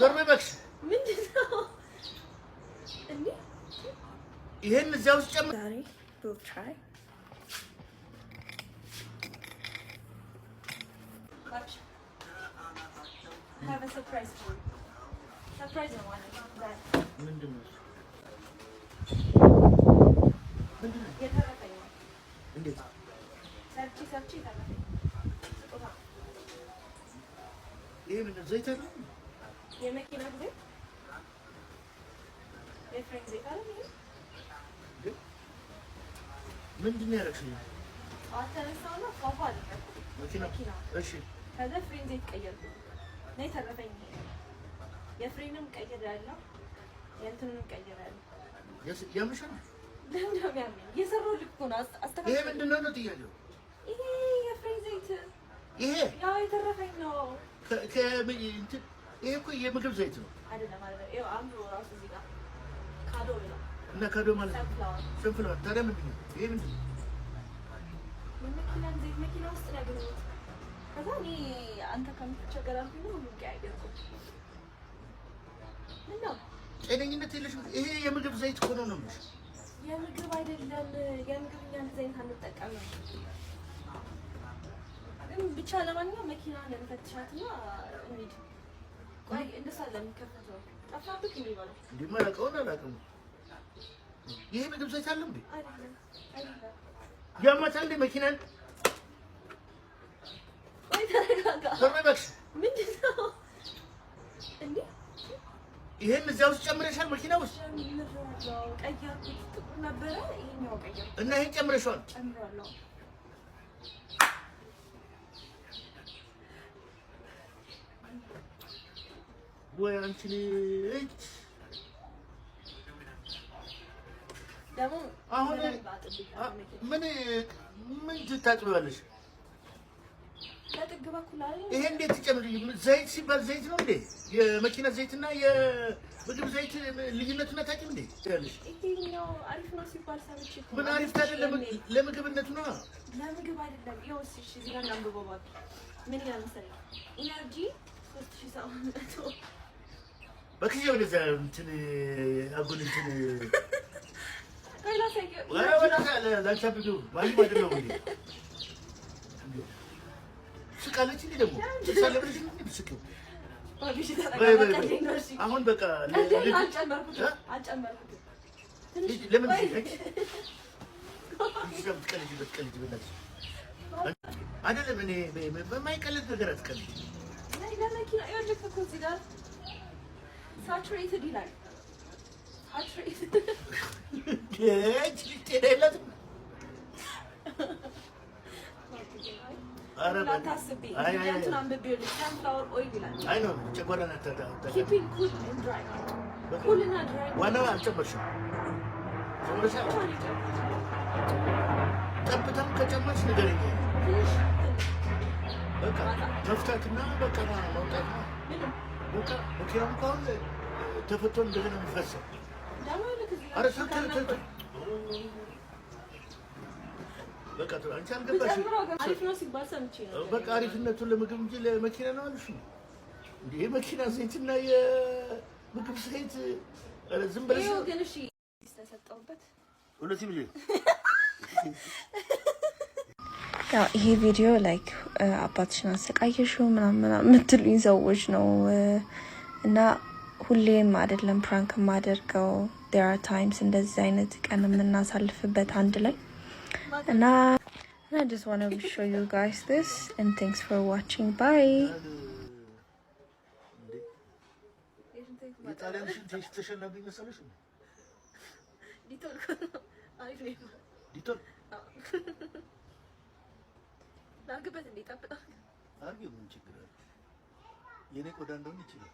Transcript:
ዞር በክሽ ምንድነው እንዴ ይሄን እዛው ጨምር ዛሬ we'll try watch I have a surprise for you surprise I want that ምንድነው የተረፈኝ እንዴት ሰርቺ ተረፈኝ ይሄ ምን ዘይት አለ የመኪና ዘይት የፍሬን ዘይት አለ ምንድነው ያደረግሽኝ አተነሳውና ፏፏ አደረኩ መኪና እሺ ከዛ ፍሬን ዘይት ቀየርኩ ነይ ተረፈኝ የፍሬንም ቀይሬያለሁ የእንትኑንም ቀይሬያለሁ ያምሻል ለምን ያምን የሰራው ልክ ሆነ አስተካክል ይሄ ምንድነው ነው ጥያቄው ይሄ የፍሬን ዘይት ይሄ ያው የተረፈኝ ነው ይሄ እኮ የምግብ ዘይት ነው አይደለም ይሄው አንዱ ራሱ እዚህ ጋር ካዶ ነው እና ካዶ ማለት ሰንፍላወር ታዲያ ምንድነው ይሄ ምንድነው የመኪና ዘይት መኪና ውስጥ ነው ያገኘሁት ከዛ እኔ አንተ ከምትቸገር አልኩኝ ነው ሁሉ ቀያየርኩት ምነው ጤነኝነት የለሽም ይሄ የምግብ ዘይት እኮ ነው የምልሽ የምግብ አይደለም የምግብ እኛ ዘይት አንጠቀምም ብቻ ለማንኛውም መኪናን እንፈትሻትና እንሂድ ቆይ እንደዛ ለምከፈተው ጠፋብክ እንዲባል እንዲማላቀው አላውቅም ይሄ ምግብ ዘይት አለ እንዴ አይደለም ያማታል እንዴ መኪናን ቆይ ተረጋጋ ተረጋግሽ ምንድነው እንዴ ይሄን እዛው ጨምረሻል መኪና ውስጥ ጨምራለሁ ቀያርኩት ጥቁር ነበረ ይሄኛው ቀያርኩት እና ይሄን ጨምረሻል ጨምራለሁ ወይ አንቺ ልጅ ደግሞ አሁን ምን ትታጥቢዋለሽ ለጥግ በኩል አይደል ይሄ እንዴት ትጨምሪ ዘይት ሲባል ዘይት ነው እንዴ የመኪና ዘይትና የምግብ ዘይት ልዩነቱን አታውቂም እንዴ ያለሽ ይሄኛው አሪፍ ነው ሲባል ሰምቼ ምን አሪፍ አይደለም ለምግብነቱ ነው ለምግብ አይደለም ይኸው እሺ እዚህ ጋር አንብበው እባክህ ምን ይላል መሰለኝ ኢነርጂ 3700 በክዬ ወደዛ እንትን አጉል እንትን ከላ ሰገ ወላ ላንቻብዱ ማን ማድረው እንዴ ስቃለች እንዴ ደግሞ ሰለብልሽ እንዴ ብስከው ባቢሽ ተረጋጋለኝ ነው እሺ አሁን በቃ አልጨመርኩት ለምን በትቀልጅ በላች አይደለም እኔ በማይቀልድ ነገር አትቀልጅ ላይ ለመኪና ይወልክ እኮ እዚህ ጋር saturated ይላል saturated ጤናይላት አረባ ታስቢ እንትን አንብቤው sunflower oil ይላል አይ ነው ጨጓራና ታታ keeping cool and dry cool and dry ዋናው አልጨመርሽም ጠብታም ከጨመርሽ ንገረኝ በቃ መፍታትና በቃ ማውጣት ነው በቃ መኪናው እንኳን ተፈቶ እንደገና የሚፈሰው ኧረ ተልተልተል በቃ አንቺ አልገባሽም አሪፍ ነው ሲባል ሰምቼ ነው በቃ አሪፍነቱን ለምግብ እንጂ ለመኪና ነው አልሽ እንዴ የመኪና ዘይትና የምግብ ዘይት ዝም ብለሽ ይኸው ግን እሺ ተሰጠውበት ሁለት ሚሊዮን ያው ይሄ ቪዲዮ ላይክ አባትሽን አሰቃየሽው ምናምን የምትሉኝ ሰዎች ነው እና ሁሌም አይደለም ፕራንክ ማደርገው there are times እንደዚህ አይነት ቀን የምናሳልፍበት አንድ ላይ እና I just want to show you guys this and thanks for watching bye የጣሊያን ሽንት ተሸናቢ መሰለሽ ዲቶል አሪፍ ነው ዲቶል ላግበት እንዴ ታጣ አርጊው ምን ችግር አለ የኔ ቆዳ እንደሆነ ይችላል